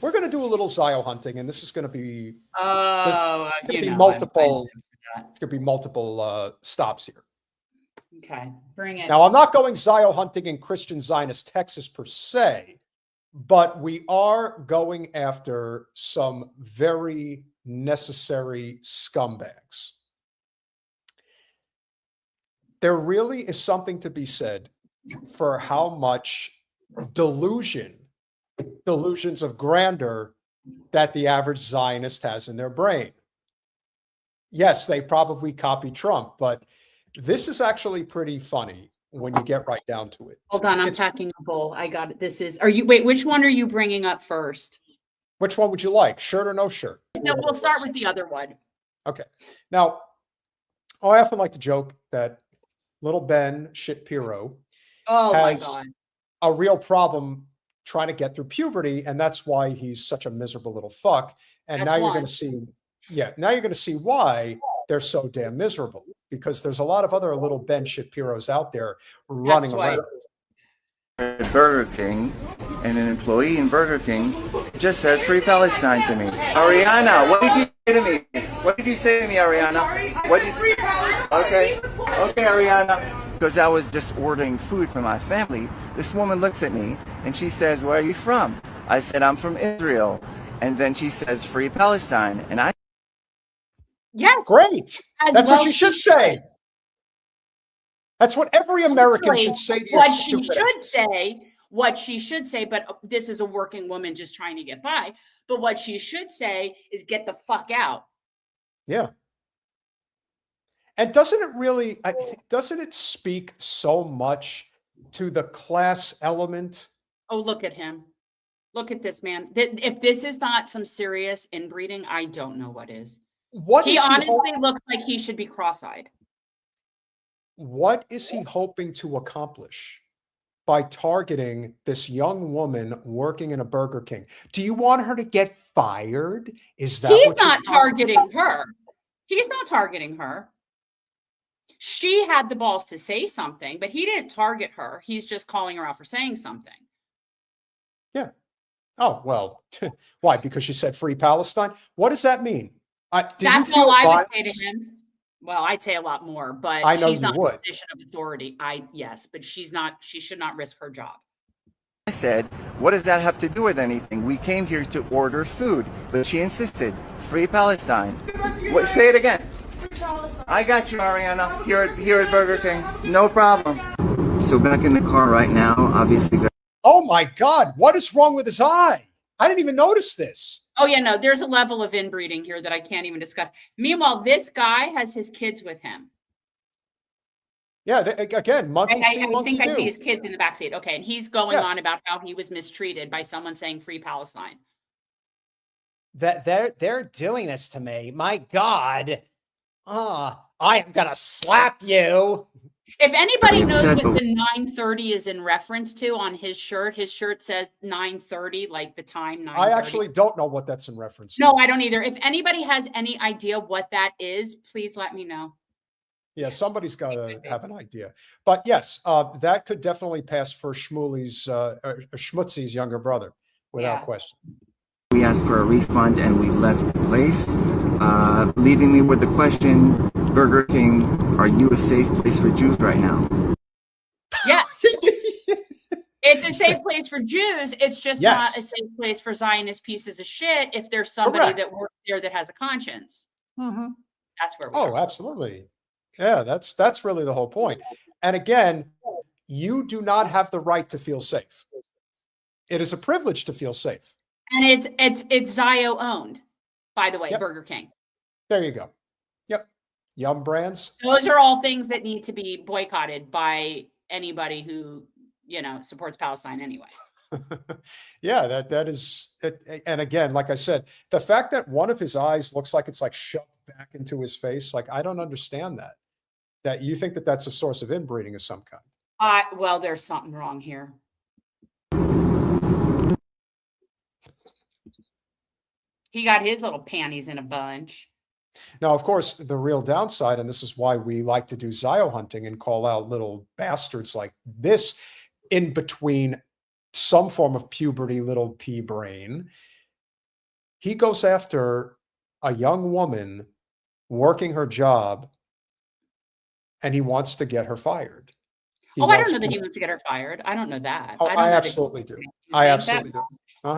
we're going to do a little Zio hunting, and this is going to be multiple. It's going to be multiple stops here. Okay, bring it. Now, I'm not going Zio hunting in Christian Zionist Texas per se, but we are going after some very necessary scumbags. There really is something to be said for how much delusions of grandeur that the average Zionist has in their brain. Yes, they probably copy Trump, but this is actually pretty funny when you get right down to it. Hold on, I'm packing a bowl. I got it. Wait, which one are you bringing up first? Which one would you like? Shirt or no shirt? No, we'll start with the other one. Okay. Now, I often like to joke that little Ben Shapiro has a real problem trying to get through puberty, and that's why he's such a miserable little fuck. And now you're going to see, now you're going to see why they're so damn miserable, because there's a lot of other little Ben Shapiros out there running around. At Burger King, and an employee in Burger King just said "Free Palestine" to me. Ariana, what did you say to me? What did you say to me, Ariana? What did you... Okay, Ariana. Because I was just ordering food for my family, this woman looks at me and she says, "Where are you from?" I said, "I'm from Israel." And then she says, "Free Palestine." And I... Yes. Great. That's what you should say. That's what every American should say to what she should say, but this is a working woman just trying to get by. But what she should say is get the fuck out. Yeah. And doesn't it speak so much to the class element? Oh, look at him. Look at this man. If this is not some serious inbreeding, I don't know what is. He honestly looks like he should be cross-eyed. What is he hoping to accomplish by targeting this young woman working in a Burger King? Do you want her to get fired? Is that He's not targeting her. He's not targeting her. She had the balls to say something, but he didn't target her. He's just calling her out for saying something. Yeah. Oh, well, why? Because she said "Free Palestine"? What does that mean? That's all I would say to him. Well, I'd say a lot more, but I know she's not in would. a position of authority. Yes, but she should not risk her job. I said, "What does that have to do with anything? We came here to order food." But she insisted, "Free Palestine." What, say it again. I got you, Ariana. Here at Burger King. No problem. So back in the car right now, obviously. Oh my God, what is wrong with his eye? I didn't even notice this. Oh yeah, no, there's a level of inbreeding here that I can't even discuss. Meanwhile, this guy has his kids with him. Yeah, again, monkey see, monkey do. I see his kids in the backseat. Okay, and he's going on about how he was mistreated by someone saying "Free Palestine." That they're doing this to me. My God. I am gonna slap you. If anybody knows what the 9:30 is in reference to on his shirt says 9:30, like the time 9:30. I actually don't know what that's in reference to. No, I don't either. If anybody has any idea what that is, please let me know. Yeah, somebody's got to have an idea. But yes, that could definitely pass for Schmutzy's younger brother, without question. We asked for a refund and we left the place, leaving me with the question, Burger King, are you a safe place for Jews right now? Yes. It's a safe place for Jews. It's just not a safe place for Zionist pieces of shit if there's somebody that works there that has a conscience. Mm-hmm. That's where we're at. Absolutely. Yeah, that's really the whole point. And again, you do not have the right to feel safe. It is a privilege to feel safe. And it's Zio owned, by the way, Burger King. There you go. Yep. Yum Brands. Those are all things that need to be boycotted by anybody who, supports Palestine anyway. Yeah, that is it. And again, like I said, the fact that one of his eyes looks like it's like shoved back into his face, like I don't understand that. That you think that that's a source of inbreeding of some kind. Well, there's something wrong here. He got his little panties in a bunch. Now, of course, the real downside, and this is why we like to do Zio hunting and call out little bastards like this in between some form of puberty, little pea brain, He goes after a young woman working her job, and he wants to get her fired. I don't know that he wants to get her fired. I don't know that. Oh, I absolutely do. I absolutely do.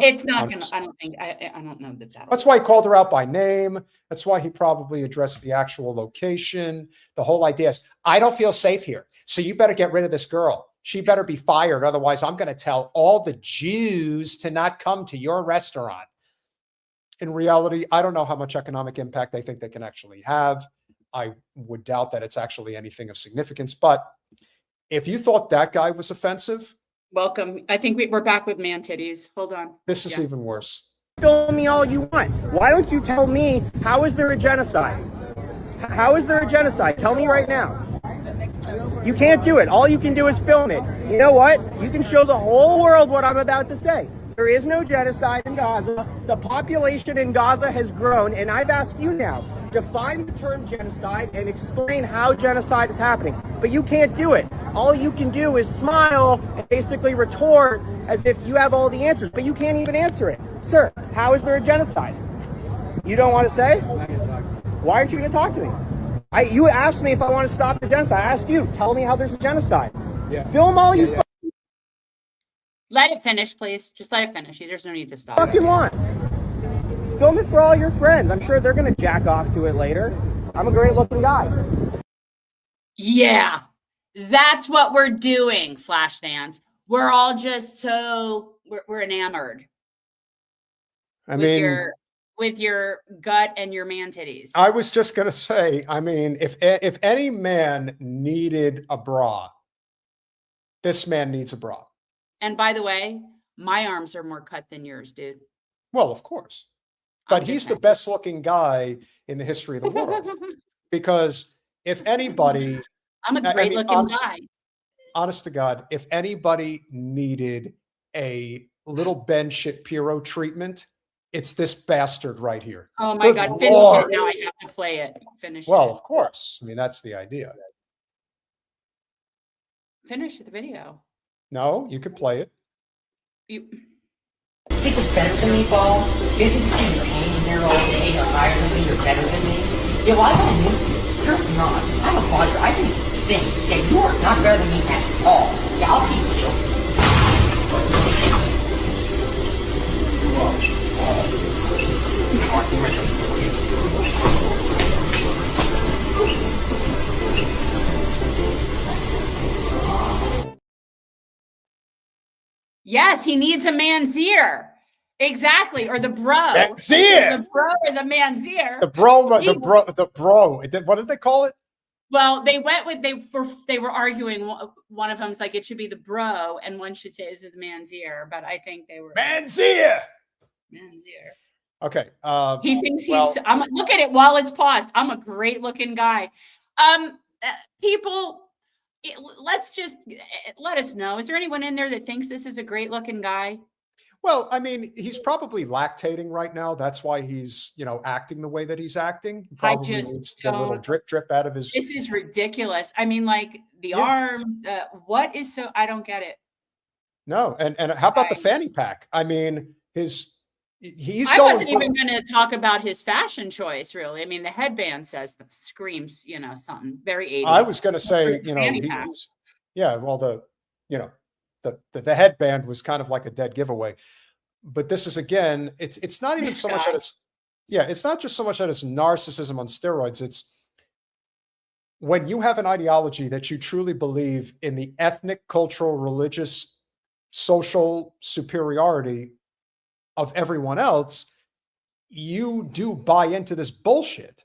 It's not going to, I don't think, I don't know that. That's why he called her out by name. That's why he probably addressed the actual location. The whole idea is, I don't feel safe here, so you better get rid of this girl. She better be fired. Otherwise, I'm going to tell all the Jews to not come to your restaurant. In reality, I don't know how much economic impact they think they can actually have. I would doubt that it's actually anything of significance. But if you thought that guy was offensive, welcome. I think we're back with man titties. Hold on. This is even worse. Film me all you want. Why don't you tell me, how is there a genocide? How is there a genocide? Tell me right now. You can't do it. All you can do is film it. You know what? You can show the whole world what I'm about to say. There is no genocide in Gaza. The population in Gaza has grown, and I've asked you now, define the term genocide and explain how genocide is happening. But you can't do it. All you can do is smile and basically retort as if you have all the answers, but you can't even answer it. Sir, how is there a genocide? You don't want to say? Why aren't you going to talk to me? You asked me if I want to stop the genocide. I asked you, tell me how there's a genocide. Yeah. Film all you let it finish, please. Just let it finish. There's no need to stop. Fucking want. Film it for all your friends. I'm sure they're going to jack off to it later. I'm a great looking guy. Yeah, that's what we're doing, Flashdance. We're all just so, we're enamored. I mean, with your gut and your man titties. I was just going to say, I mean, if any man needed a bra, this man needs a bra. And by the way, my arms are more cut than yours, dude. Well, of course. But he's the best looking guy in the history of the world. Because if anybody... I'm a great looking guy. Honest to God, if anybody needed a little Ben Shapiro treatment, it's this bastard right here. Oh my God, finish it. Now I have to play it. Finish it. Well, of course. I mean, that's the idea. Finish the video. No, you could play it. You think it's better than me, Paul? You think you're hanging there all day, you're higher than me, you're better than me? Yeah, well, I don't miss you. You're not. I'm a father. I can think that you are not better than me at all. Yeah, I'll teach you. Yes, he needs a man's ear. Exactly, or the bro. Man's ear. The bro or the man's ear. The bro. What did they call it? Well, they went with they were arguing. One of them's like it should be the bro, and one should say this is the man's ear. But I think they were man's ear. Man's ear. Okay. He thinks he's. Look at it while it's paused. I'm a great looking guy. People. Let's just let us know. Is there anyone in there that thinks this is a great looking guy? Well, I mean, he's probably lactating right now. That's why he's, acting the way that he's acting. He probably needs to get a little drip out of his. This is ridiculous. I mean, like the arm, what is so, I don't get it. No. And how about the fanny pack? I mean, I wasn't even going to talk about his fashion choice, really. I mean, the headband screams, something very 80s. I was going to say, the headband was kind of like a dead giveaway. But this is, again, it's not even so much that it's not just so much that it's narcissism on steroids. It's when you have an ideology that you truly believe in the ethnic, cultural, religious, social superiority of everyone else, you do buy into this bullshit.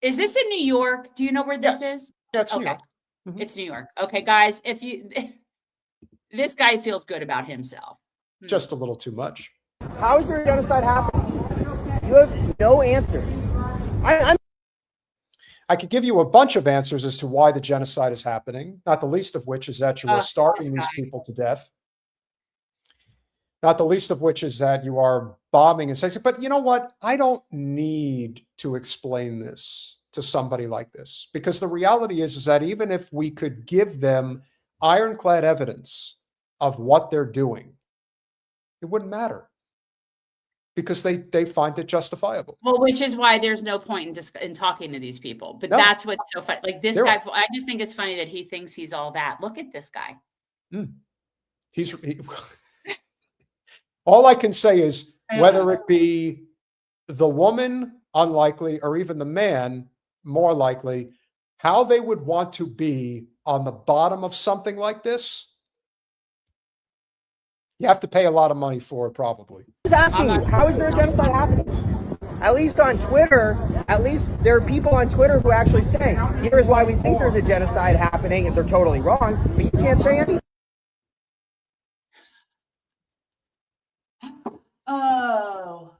Is this in New York? Do you know where this is? Yeah, it's New York. Mm-hmm. It's New York. Okay, guys, this guy feels good about himself. Just a little too much. How is there a genocide happening? You have no answers. I could give you a bunch of answers as to why the genocide is happening, not the least of which is that you are starving these people to death. Not the least of which is that you are bombing and saying, but you know what? I don't need to explain this to somebody like this, because the reality is that even if we could give them ironclad evidence of what they're doing, it wouldn't matter. because they find it justifiable. Well, which is why there's no point in talking to these people. But that's what's so funny. Like this guy, I just think it's funny that he thinks he's all that. Look at this guy. All I can say is whether it be the woman, unlikely, or even the man, more likely, how they would want to be on the bottom of something like this, you have to pay a lot of money for it, probably. I was asking you, how is there a genocide happening? At least on Twitter, at least there are people on Twitter who actually say, here's why we think there's a genocide happening, and they're totally wrong, but you can't say anything. Oh.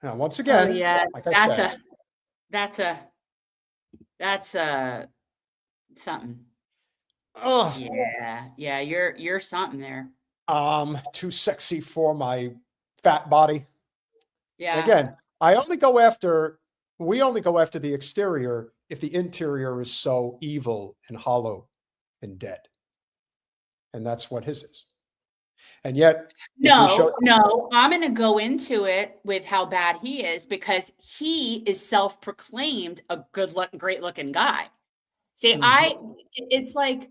Now, once again, like I said, that's something. Oh yeah, you're something there. Too sexy for my fat body. Yeah. Again, we only go after the exterior if the interior is so evil and hollow and dead. And that's what his is. And yet, no, I'm going to go into it with how bad he is, because he is self-proclaimed a great looking guy. See, it's like,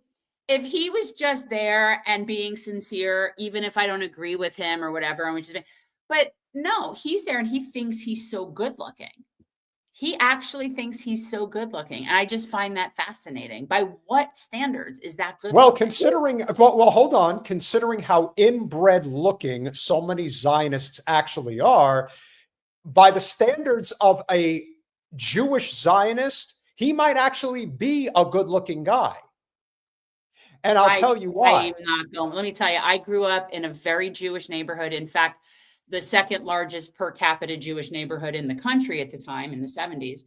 if he was just there and being sincere, even if I don't agree with him or whatever, but no, he's there and he thinks he's so good looking. He actually thinks he's so good looking. And I just find that fascinating. By what standards is that good? Well, hold on. Considering how inbred looking so many Zionists actually are, by the standards of a Jewish Zionist, he might actually be a good looking guy. And I'll tell you why. Let me tell you, I grew up in a very Jewish neighborhood. In fact, the second largest per capita Jewish neighborhood in the country at the time, in the 70s.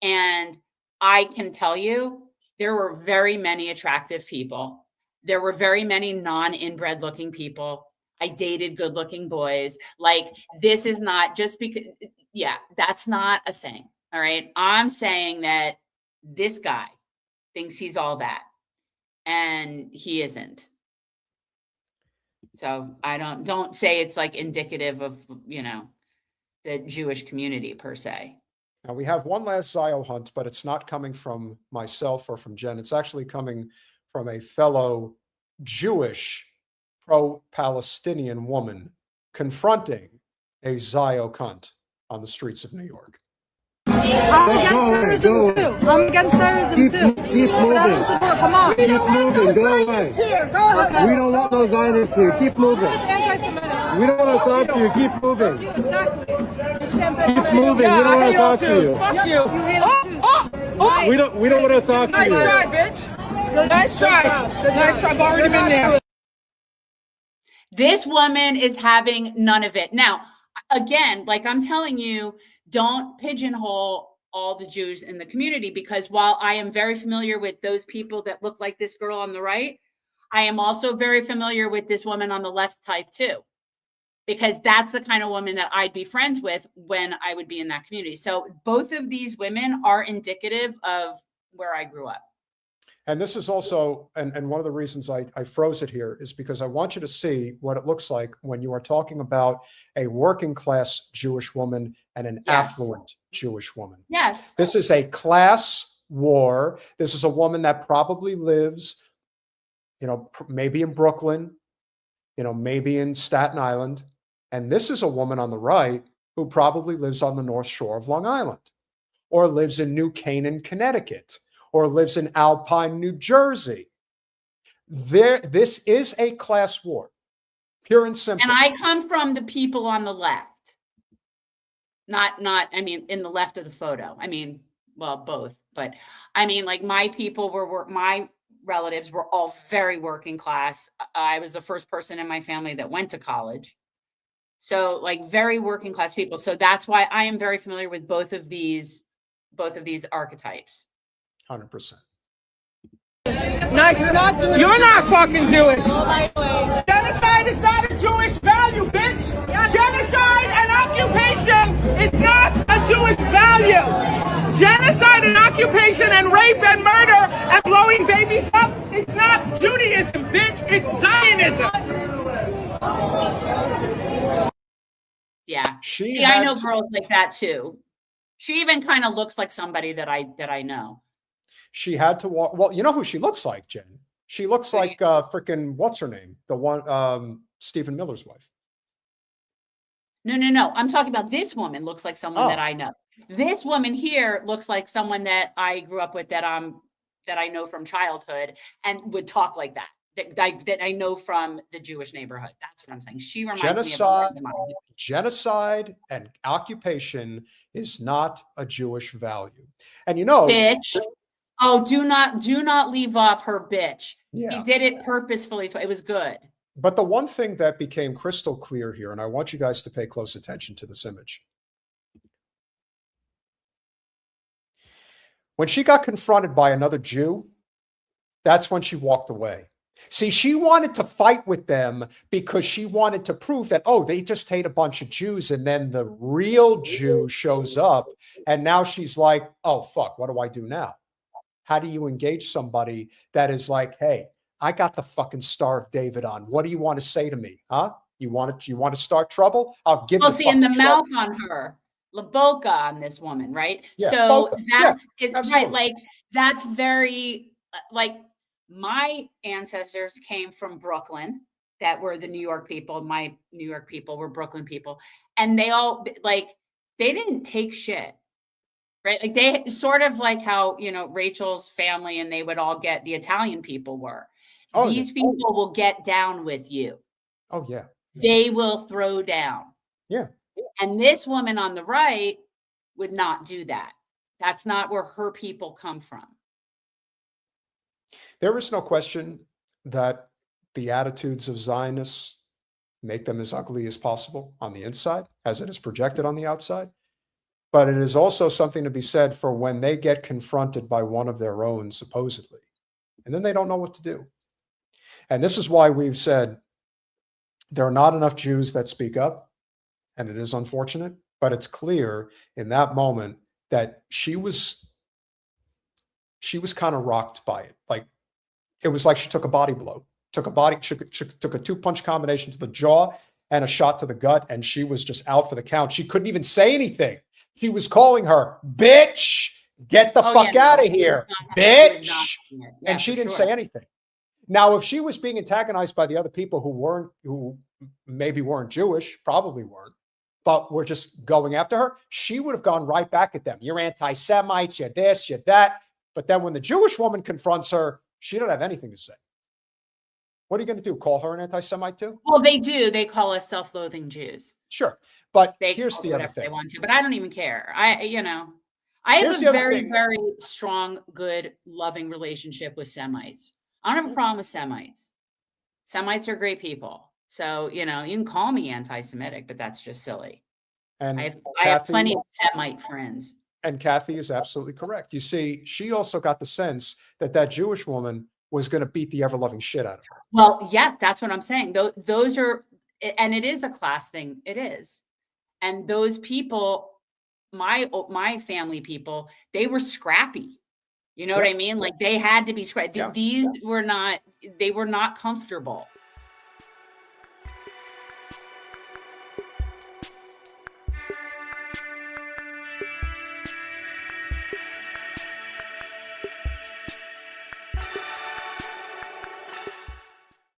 And I can tell you, there were very many attractive people. There were very many non-inbred looking people. I dated good looking boys. Like, this is not just because, that's not a thing. All right. I'm saying that this guy thinks he's all that, and he isn't. So I don't say it's like indicative of, the Jewish community per se. Now we have one last Zio hunt, but it's not coming from myself or from Jen. It's actually coming from a fellow Jewish pro-Palestinian woman confronting a Zio cunt on the streets of New York. I'm against terrorism too. I'm against terrorism too. Keep moving. But I don't support Hamas. Keep moving. Go away. Okay. We don't want those Zionists here. Keep moving. It's anti-Semitic. We don't want to talk to you. Keep moving. Exactly. It's Keep anti-Semitic. moving. We don't want to talk to you. Fuck you. You hate all Jews. We don't want to talk to you. Nice try, bitch. Nice try. Nice try. I've already been there. This woman is having none of it. Now, again, like I'm telling you, don't pigeonhole all the Jews in the community, because while I am very familiar with those people that look like this girl on the right, I am also very familiar with this woman on the left's type too, because that's the kind of woman that I'd be friends with when I would be in that community. So both of these women are indicative of where I grew up. And this is also, and one of the reasons I froze it here is because I want you to see what it looks like when you are talking about a working class Jewish woman and an affluent Jewish woman. Yes. This is a class war. This is a woman that probably lives, maybe in Brooklyn, maybe in Staten Island. And this is a woman on the right who probably lives on the North Shore of Long Island, or lives in New Canaan, Connecticut, or lives in Alpine, New Jersey. This is a class war, pure and simple. And I come from the people on the left. Not, in the left of the photo. Well, both. But like my people my relatives were all very working class. I was the first person in my family that went to college. So like very working class people. So that's why I am very familiar with both of these archetypes. 100%. Nice. You're not fucking Jewish. Genocide is not a Jewish value, bitch. Genocide and occupation is not a Jewish value. Genocide and occupation and rape and murder and blowing babies up is not Judaism, bitch. It's Zionism. Yeah. See, I know girls like that too. She even kind of looks like somebody that I know. She had to walk. Well, you know who she looks like, Jen? She looks like freaking, what's her name? The one, Stephen Miller's wife. No. I'm talking about this woman looks like someone that I know. This woman here looks like someone that I grew up with, that I know from childhood, and would talk like that. That I know from the Jewish neighborhood. That's what I'm saying. She reminds me of genocide and occupation is not a Jewish value. And you know, bitch. Oh, do not leave off her bitch. Yeah. He did it purposefully, so it was good. But the one thing that became crystal clear here, and I want you guys to pay close attention to this image. When she got confronted by another Jew, that's when she walked away. See, she wanted to fight with them because she wanted to prove that, oh, they just hate a bunch of Jews. And then the real Jew shows up. And now she's like, oh, fuck, what do I do now? How do you engage somebody that is like, hey, I got the fucking Star of David on. What do you want to say to me? Huh? You want to start trouble? I'll give you in the mouth on her. La boca on this woman, right? Yeah, so boca. that's Yeah, it, right? Like that's very like my ancestors came from Brooklyn, that were the New York people. My New York people were Brooklyn people, and they all they didn't take shit, right? Like they sort of like how Rachel's family and they would all get the Italian people were. These people will get down with you. Oh yeah. They will throw down. Yeah. And this woman on the right would not do that. That's not where her people come from. There is no question that the attitudes of Zionists make them as ugly as possible on the inside, as it is projected on the outside. But it is also something to be said for when they get confronted by one of their own, supposedly, and then they don't know what to do. And this is why we've said there are not enough Jews that speak up. And it is unfortunate, but it's clear in that moment that she was kind of rocked by it. Like it was like she took a body blow, took a 2-punch combination to the jaw and a shot to the gut, and she was just out for the count. She couldn't even say anything. She was calling her, bitch, get the fuck out of here, bitch. And she didn't say anything. Now, if she was being antagonized by the other people who maybe weren't Jewish, probably weren't, but were just going after her, she would have gone right back at them. You're anti-Semites, you're this, you're that. But then when the Jewish woman confronts her, she don't have anything to say. What are you going to do? Call her an anti-Semite too? Well, they do. They call us self-loathing Jews. Sure. But they here's the other thing. They want to, but I don't even care. I have a very, very strong, good, loving relationship with Semites. I don't have a problem with Semites. Semites are great people. So, you can call me anti-Semitic, but that's just silly. And I have plenty of Semite friends. And Kathy is absolutely correct. You see, she also got the sense that that Jewish woman was going to beat the ever-loving shit out of her. Well, yeah, that's what I'm saying. Those are, and it is a class thing. It is. And those people, my family people, they were scrappy. You know what I mean? Like they had to be scrappy. Yeah. They were not comfortable.